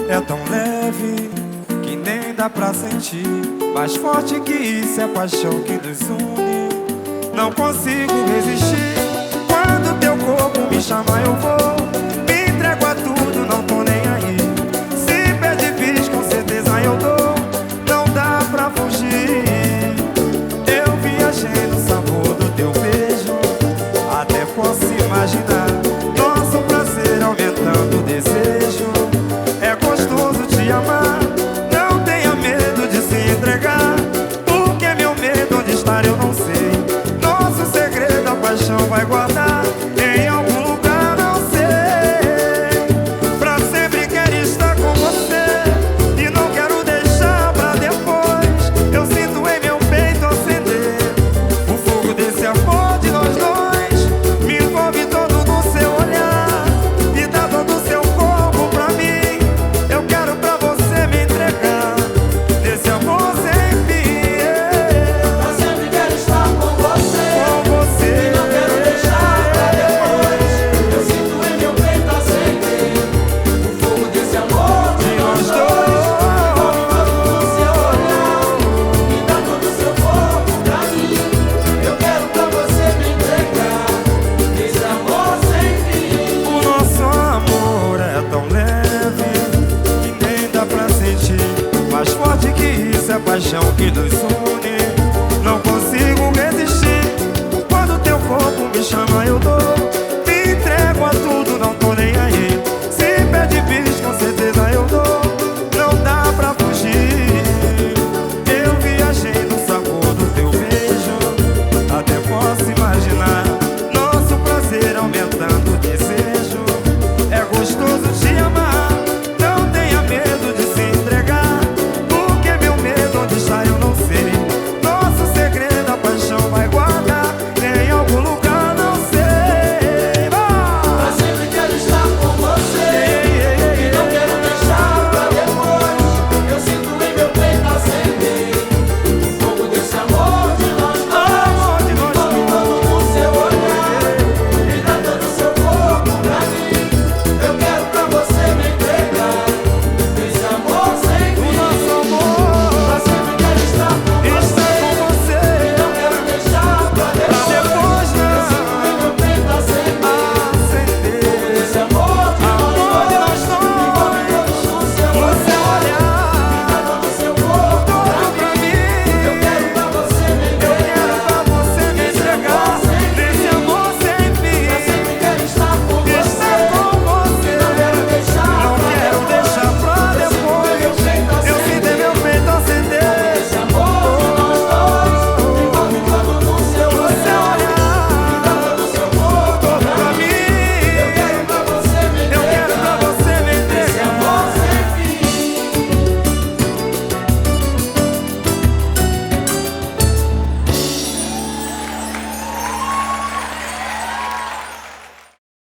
é tão leve que nem dá pra sentir. Mais forte que isso é a paixão que nos une. Não consigo resistir. Quando teu corpo me chama eu vou. Me entrego a tudo, não tô nem aí. Se pedir bis, com certeza eu dou. Não dá pra fugir. Eu viajei no sabor do teu beijo. Até posso imaginar nosso prazer aumentando o desejo. É gostoso te amar. Não tenha medo de se entregar, porque meu medo onde estar eu não sei. Nosso segredo a paixão vai guardar em algum lugar, não sei. Pra sempre quero estar com você e não quero deixar pra depois. Eu sinto em meu peito acender o fogo desse amor de nós dois. Me envolve todo no seu olhar e dá todo o seu corpo pra mim. Eu quero pra você me entregar desse amor sem fim. Eu sempre quero estar com você e não quero deixar pra depois. Eu sinto em meu peito acender o fogo desse amor de nós dois. Me envolve todo no seu olhar e dá todo o seu corpo pra mim. Eu quero pra você me entregar desse amor sem fim. O nosso amor é tão leve que nem dá pra sentir. Mais forte que isso é a paixão que nos une.